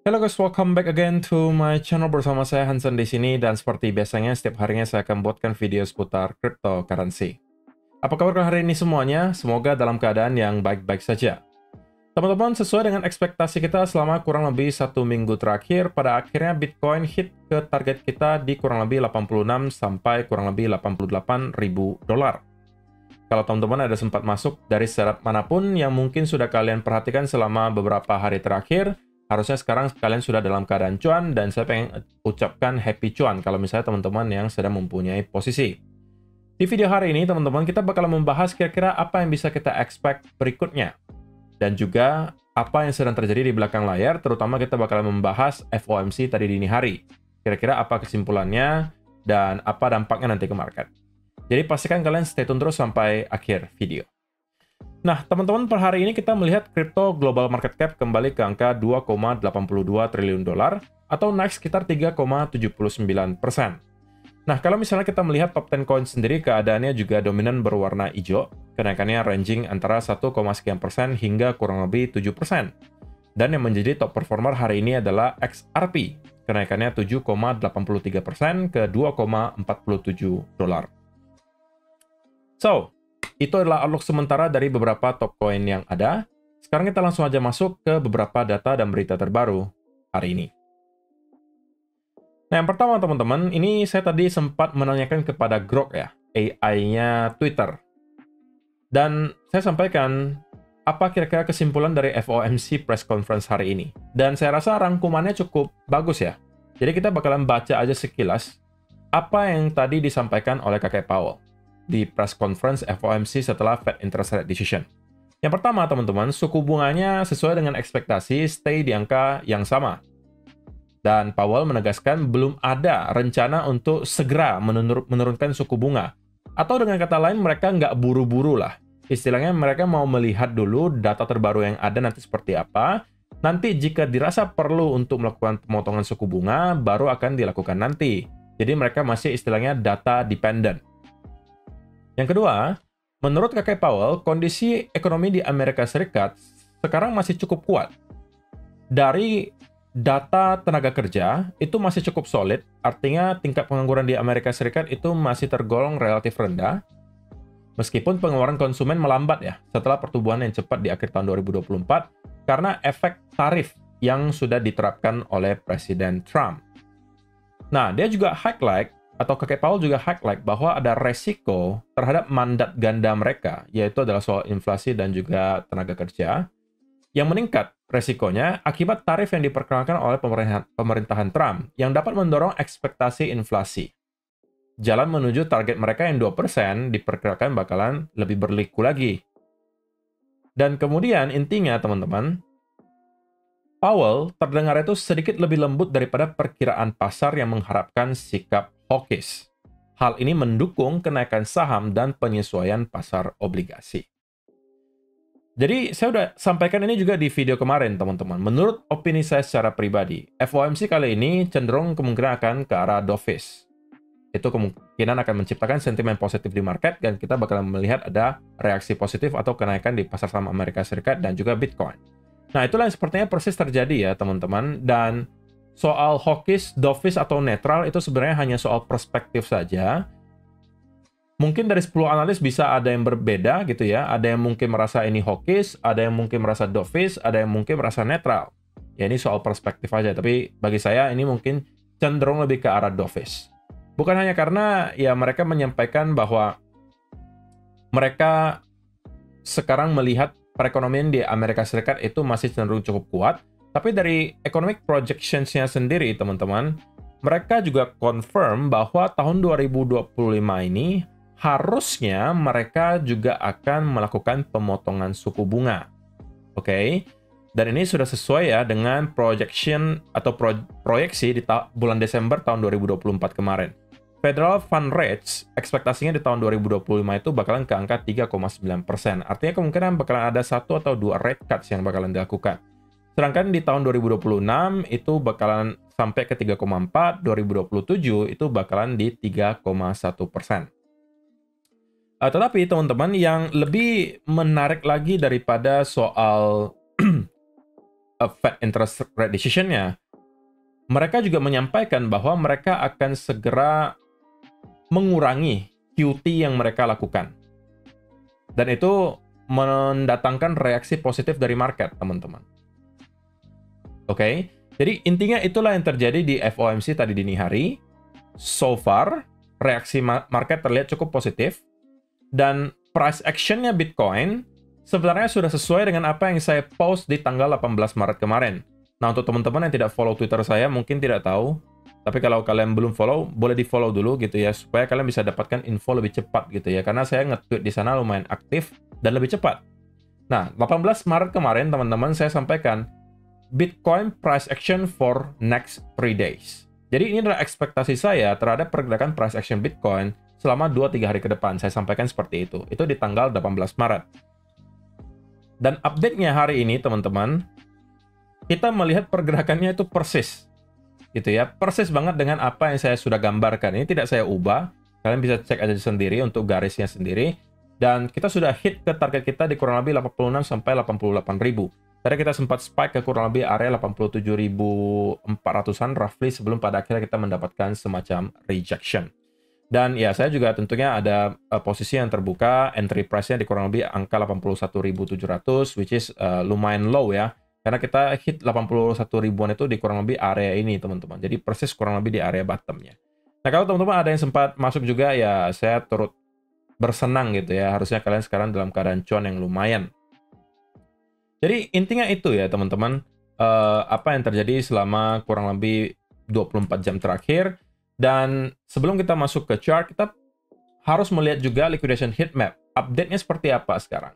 Hello guys, welcome back again to my channel bersama saya Hansen di sini dan seperti biasanya setiap harinya saya akan buatkan video seputar cryptocurrency. Apa kabar kalian hari ini semuanya? Semoga dalam keadaan yang baik-baik saja. Teman-teman, sesuai dengan ekspektasi kita selama kurang lebih 1 minggu terakhir, pada akhirnya Bitcoin hit ke target kita di kurang lebih 86 sampai kurang lebih 88 ribu dolar. Kalau teman-teman ada sempat masuk dari setup manapun yang mungkin sudah kalian perhatikan selama beberapa hari terakhir, harusnya sekarang kalian sudah dalam keadaan cuan, dan saya pengen ucapkan happy cuan kalau misalnya teman-teman yang sedang mempunyai posisi. Di video hari ini, teman-teman, kita bakal membahas kira-kira apa yang bisa kita expect berikutnya. Dan juga apa yang sedang terjadi di belakang layar, terutama kita bakal membahas FOMC tadi dini hari. Kira-kira apa kesimpulannya, dan apa dampaknya nanti ke market. Jadi pastikan kalian stay tune terus sampai akhir video. Nah, teman-teman, per hari ini kita melihat crypto global market cap kembali ke angka 2,82 triliun dolar atau naik sekitar 3,79%. Nah, kalau misalnya kita melihat top 10 coin sendiri, keadaannya juga dominan berwarna hijau, kenaikannya ranging antara 1, sekian% hingga kurang lebih 7%. Dan yang menjadi top performer hari ini adalah XRP, kenaikannya 7,83% ke 2,47 dolar. So, itu adalah outlook sementara dari beberapa top coin yang ada. Sekarang kita langsung aja masuk ke beberapa data dan berita terbaru hari ini. Nah, yang pertama teman-teman, ini saya tadi sempat menanyakan kepada Grok ya, AI-nya Twitter. Dan saya sampaikan apa kira-kira kesimpulan dari FOMC press conference hari ini. Dan saya rasa rangkumannya cukup bagus ya. Jadi kita bakalan baca aja sekilas apa yang tadi disampaikan oleh Kakek Powell di press conference FOMC setelah Fed interest rate decision. Yang pertama, teman-teman, suku bunganya sesuai dengan ekspektasi stay di angka yang sama. Dan Powell menegaskan belum ada rencana untuk segera menurunkan suku bunga. Atau dengan kata lain, mereka nggak buru-buru lah. Istilahnya mereka mau melihat dulu data terbaru yang ada nanti seperti apa. Nanti jika dirasa perlu untuk melakukan pemotongan suku bunga, baru akan dilakukan nanti. Jadi mereka masih istilahnya data dependent. Yang kedua, menurut Kakek Powell, kondisi ekonomi di Amerika Serikat sekarang masih cukup kuat. Dari data tenaga kerja, itu masih cukup solid, artinya tingkat pengangguran di Amerika Serikat itu masih tergolong relatif rendah, meskipun pengeluaran konsumen melambat ya, setelah pertumbuhan yang cepat di akhir tahun 2024, karena efek tarif yang sudah diterapkan oleh Presiden Trump. Nah, dia juga highlight, atau Kakek Powell juga highlight bahwa ada resiko terhadap mandat ganda mereka, yaitu adalah soal inflasi dan juga tenaga kerja, yang meningkat resikonya akibat tarif yang diperkenalkan oleh pemerintahan Trump, yang dapat mendorong ekspektasi inflasi. Jalan menuju target mereka yang 2% diperkirakan bakalan lebih berliku lagi. Dan kemudian intinya, teman-teman, Powell terdengar itu sedikit lebih lembut daripada perkiraan pasar yang mengharapkan sikap hawkish. Hal ini mendukung kenaikan saham dan penyesuaian pasar obligasi. Jadi, saya udah sampaikan ini juga di video kemarin, teman-teman. Menurut opini saya secara pribadi, FOMC kali ini cenderung kemungkinan akan ke arah dovish. Itu kemungkinan akan menciptakan sentimen positif di market, dan kita bakalan melihat ada reaksi positif atau kenaikan di pasar saham Amerika Serikat dan juga Bitcoin. Nah, itulah yang sepertinya persis terjadi ya, teman-teman. Dan soal hawkish, dovish, atau netral itu sebenarnya hanya soal perspektif saja. Mungkin dari 10 analis bisa ada yang berbeda gitu ya. Ada yang mungkin merasa ini hawkish, ada yang mungkin merasa dovish, ada yang mungkin merasa netral. Ya, ini soal perspektif aja. Tapi bagi saya ini mungkin cenderung lebih ke arah dovish. Bukan hanya karena ya mereka menyampaikan bahwa mereka sekarang melihat perekonomian di Amerika Serikat itu masih cenderung cukup kuat. Tapi dari economic projections-nya sendiri, teman-teman, mereka juga confirm bahwa tahun 2025 ini harusnya mereka juga akan melakukan pemotongan suku bunga. Oke? Dan ini sudah sesuai ya dengan projection atau proyeksi di bulan Desember tahun 2024 kemarin. Federal Fund Rates ekspektasinya di tahun 2025 itu bakalan ke angka 3,9%. Artinya kemungkinan bakalan ada 1 atau 2 rate cuts yang bakalan dilakukan. Sedangkan di tahun 2026 itu bakalan sampai ke 3,4, 2027 itu bakalan di 3,1%. Tetapi teman-teman, yang lebih menarik lagi daripada soal Fed interest rate decision-nya, mereka juga menyampaikan bahwa mereka akan segera mengurangi QT yang mereka lakukan. Dan itu mendatangkan reaksi positif dari market, teman-teman. Oke, jadi intinya itulah yang terjadi di FOMC tadi dini hari. So far, reaksi market terlihat cukup positif. Dan price action-nya Bitcoin sebenarnya sudah sesuai dengan apa yang saya post di tanggal 18 Maret kemarin. Nah, untuk teman-teman yang tidak follow Twitter saya, mungkin tidak tahu. Tapi kalau kalian belum follow, boleh di-follow dulu gitu ya, supaya kalian bisa dapatkan info lebih cepat gitu ya. Karena saya nge-tweet di sana lumayan aktif dan lebih cepat. Nah, 18 Maret kemarin, teman-teman, saya sampaikan Bitcoin price action for next 3 days. Jadi ini adalah ekspektasi saya terhadap pergerakan price action Bitcoin selama 2-3 hari ke depan. Saya sampaikan seperti itu. Itu di tanggal 18 Maret. Dan update-nya hari ini, teman-teman, kita melihat pergerakannya itu persis. Gitu ya, persis banget dengan apa yang saya sudah gambarkan. Ini tidak saya ubah. Kalian bisa cek aja sendiri untuk garisnya sendiri. Dan kita sudah hit ke target kita di kurang lebih 86 sampai 88 ribu. Tadi kita sempat spike ke kurang lebih area 87.400-an roughly sebelum pada akhirnya kita mendapatkan semacam rejection. Dan ya, saya juga tentunya ada posisi yang terbuka, entry price-nya di kurang lebih angka 81.700, which is lumayan low ya. Karena kita hit 81 ribuan itu di kurang lebih area ini, teman-teman. Jadi persis kurang lebih di area bottom-nya. Nah, kalau teman-teman ada yang sempat masuk juga, ya saya turut bersenang gitu ya. Harusnya kalian sekarang dalam keadaan cuan yang lumayan. Jadi intinya itu ya teman-teman, apa yang terjadi selama kurang lebih 24 jam terakhir. Dan sebelum kita masuk ke chart, kita harus melihat juga liquidation heat map. Update-nya seperti apa sekarang.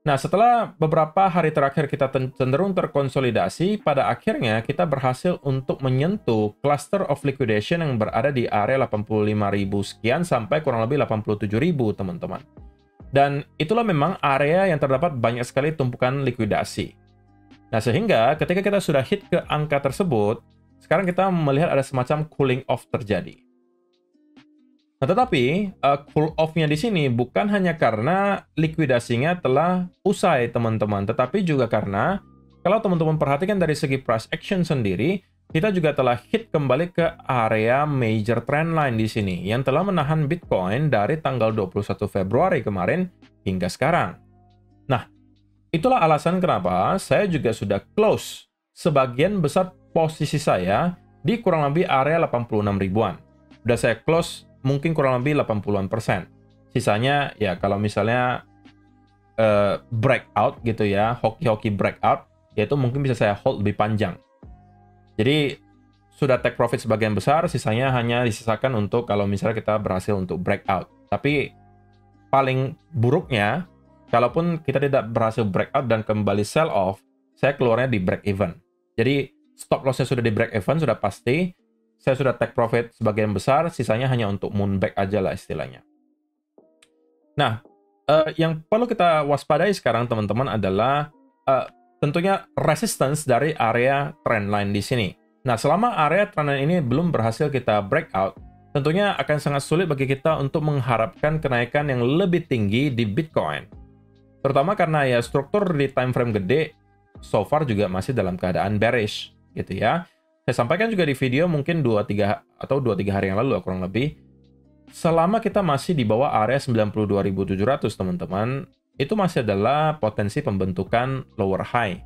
Nah, setelah beberapa hari terakhir kita cenderung terkonsolidasi, pada akhirnya kita berhasil untuk menyentuh cluster of liquidation yang berada di area 85.000 sekian sampai kurang lebih 87.000 teman-teman. Dan itulah memang area yang terdapat banyak sekali tumpukan likuidasi. Nah, sehingga ketika kita sudah hit ke angka tersebut, sekarang kita melihat ada semacam cooling off terjadi. Nah, tetapi cool off-nya di sini bukan hanya karena likuidasinya telah usai, teman-teman, tetapi juga karena kalau teman-teman perhatikan dari segi price action sendiri, kita juga telah hit kembali ke area major trend line di sini yang telah menahan Bitcoin dari tanggal 21 Februari kemarin hingga sekarang. Nah, itulah alasan kenapa saya juga sudah close sebagian besar posisi saya di kurang lebih area 86 ribuan. Sudah saya close mungkin kurang lebih 80-an%. Sisanya ya kalau misalnya breakout gitu ya, hoki-hoki breakout, yaitu mungkin bisa saya hold lebih panjang. Jadi sudah take profit sebagian besar, sisanya hanya disisakan untuk kalau misalnya kita berhasil untuk breakout. Tapi paling buruknya, kalaupun kita tidak berhasil breakout dan kembali sell off, saya keluarnya di break even. Jadi stop loss-nya sudah di break even, sudah pasti. Saya sudah take profit sebagian besar, sisanya hanya untuk moon back aja lah istilahnya. Nah, yang perlu kita waspadai sekarang teman-teman adalah tentunya resistance dari area trendline di sini. Nah, selama area trendline ini belum berhasil kita breakout, tentunya akan sangat sulit bagi kita untuk mengharapkan kenaikan yang lebih tinggi di Bitcoin. Terutama karena ya struktur di time frame gede so far juga masih dalam keadaan bearish gitu ya. Saya sampaikan juga di video mungkin 2-3 hari yang lalu kurang lebih. Selama kita masih di bawah area 92.700 teman-teman, itu masih adalah potensi pembentukan lower high.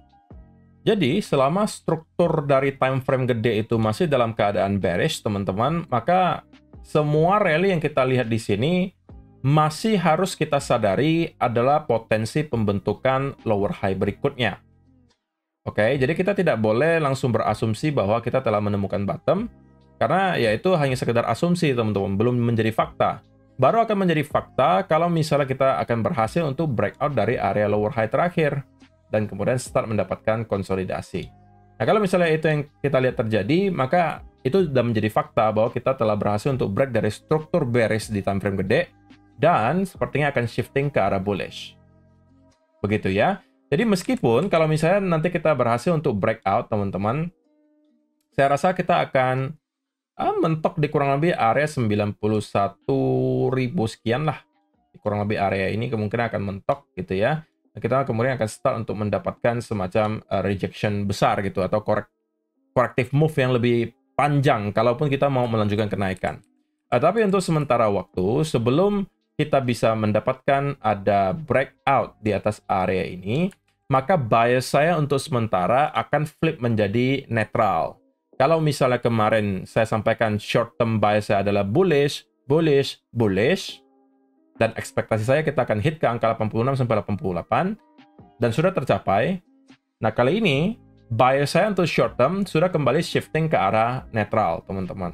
Jadi, selama struktur dari time frame gede itu masih dalam keadaan bearish, teman-teman, maka semua rally yang kita lihat di sini masih harus kita sadari adalah potensi pembentukan lower high berikutnya. Oke, jadi kita tidak boleh langsung berasumsi bahwa kita telah menemukan bottom, karena ya itu hanya sekedar asumsi, teman-teman, belum menjadi fakta. Baru akan menjadi fakta kalau misalnya kita akan berhasil untuk breakout dari area lower high terakhir dan kemudian start mendapatkan konsolidasi. Nah, kalau misalnya itu yang kita lihat terjadi, maka itu sudah menjadi fakta bahwa kita telah berhasil untuk break dari struktur bearish di time frame gede dan sepertinya akan shifting ke arah bullish. Begitu ya. Jadi meskipun kalau misalnya nanti kita berhasil untuk breakout, teman-teman, saya rasa kita akan mentok di kurang lebih area 91.000 sekian lah. Di kurang lebih area ini kemungkinan akan mentok gitu ya. kita kemudian akan start untuk mendapatkan semacam rejection besar gitu, atau corrective move yang lebih panjang kalaupun kita mau melanjutkan kenaikan. Tapi untuk sementara waktu, sebelum kita bisa mendapatkan ada breakout di atas area ini, maka bias saya untuk sementara akan flip menjadi netral. Kalau misalnya kemarin saya sampaikan short term bias saya adalah bullish, bullish, bullish, dan ekspektasi saya kita akan hit ke angka 86 sampai 88, dan sudah tercapai. Nah, kali ini bias saya untuk short term sudah kembali shifting ke arah netral, teman-teman.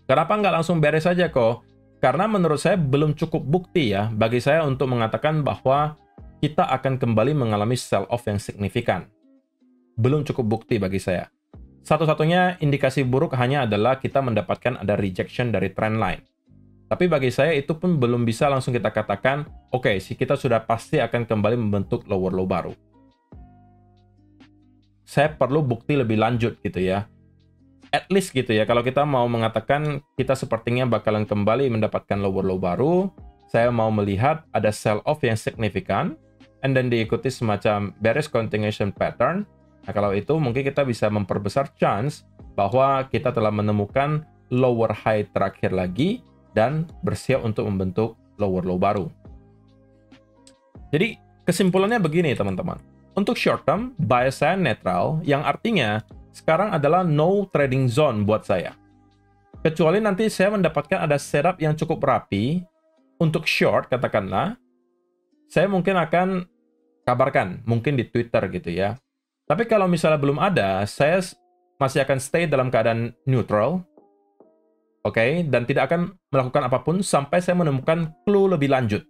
Kenapa nggak langsung beres saja kok? Karena menurut saya belum cukup bukti ya bagi saya untuk mengatakan bahwa kita akan kembali mengalami sell-off yang signifikan. Belum cukup bukti bagi saya. Satu-satunya indikasi buruk hanya adalah kita mendapatkan ada rejection dari trendline. Tapi bagi saya itu pun belum bisa langsung kita katakan, oke, kita sudah pasti akan kembali membentuk lower low baru. Saya perlu bukti lebih lanjut gitu ya. At least gitu ya, kalau kita mau mengatakan kita sepertinya bakalan kembali mendapatkan lower low baru, saya mau melihat ada sell-off yang signifikan, and then diikuti semacam bearish continuation pattern. Nah, kalau itu mungkin kita bisa memperbesar chance bahwa kita telah menemukan lower high terakhir lagi, dan bersiap untuk membentuk lower low baru. Jadi, kesimpulannya begini teman-teman. Untuk short term, bias saya netral, yang artinya sekarang adalah no trading zone buat saya. Kecuali nanti saya mendapatkan ada setup yang cukup rapi untuk short, katakanlah, saya mungkin akan kabarkan, mungkin di Twitter gitu ya. Tapi kalau misalnya belum ada, saya masih akan stay dalam keadaan neutral, oke, dan tidak akan melakukan apapun sampai saya menemukan clue lebih lanjut.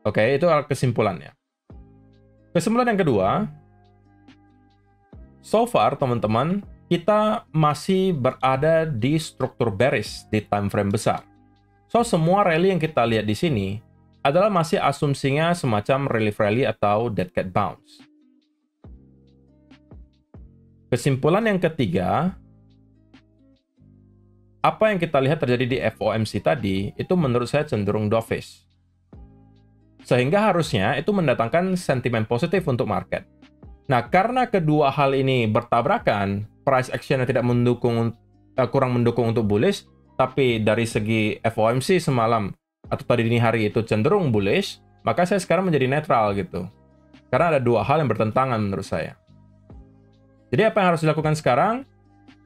Oke, itu kesimpulannya. Kesimpulan yang kedua, so far, teman-teman, kita masih berada di struktur bearish di time frame besar. So, semua rally yang kita lihat di sini adalah masih asumsinya semacam relief rally atau dead cat bounce. Kesimpulan yang ketiga, apa yang kita lihat terjadi di FOMC tadi, itu menurut saya cenderung dovish. Sehingga harusnya itu mendatangkan sentimen positif untuk market. Nah, karena kedua hal ini bertabrakan, price action yang tidak mendukung, kurang mendukung untuk bullish, tapi dari segi FOMC semalam atau tadi dini hari itu cenderung bullish, maka saya sekarang menjadi netral gitu. Karena ada dua hal yang bertentangan menurut saya. Jadi apa yang harus dilakukan sekarang?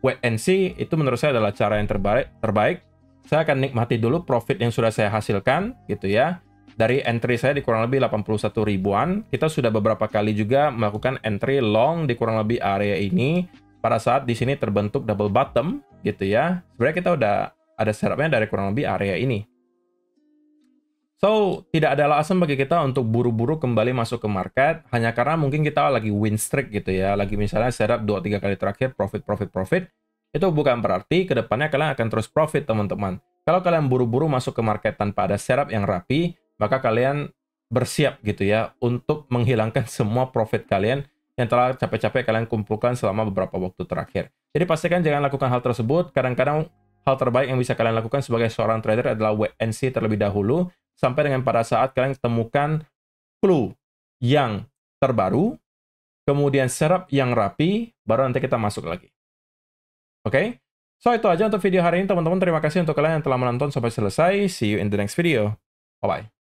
Wait and see, itu menurut saya adalah cara yang terbaik. Saya akan nikmati dulu profit yang sudah saya hasilkan, gitu ya. Dari entry saya di kurang lebih 81 ribuan, kita sudah beberapa kali juga melakukan entry long di kurang lebih area ini, pada saat di sini terbentuk double bottom, gitu ya. Sebenarnya kita udah ada setupnya dari kurang lebih area ini. So, tidak ada alasan bagi kita untuk buru-buru kembali masuk ke market, hanya karena mungkin kita lagi win streak gitu ya, lagi misalnya setup 2-3 kali terakhir profit, itu bukan berarti kedepannya kalian akan terus profit, teman-teman. Kalau kalian buru-buru masuk ke market tanpa ada setup yang rapi, maka kalian bersiap gitu ya, untuk menghilangkan semua profit kalian yang telah capek-capek kalian kumpulkan selama beberapa waktu terakhir. Jadi pastikan jangan lakukan hal tersebut, kadang-kadang hal terbaik yang bisa kalian lakukan sebagai seorang trader adalah wait and see terlebih dahulu, sampai dengan pada saat kalian temukan clue yang terbaru, kemudian setup yang rapi, baru nanti kita masuk lagi. Oke? So, itu aja untuk video hari ini, teman-teman. Terima kasih untuk kalian yang telah menonton sampai selesai. See you in the next video. Bye-bye.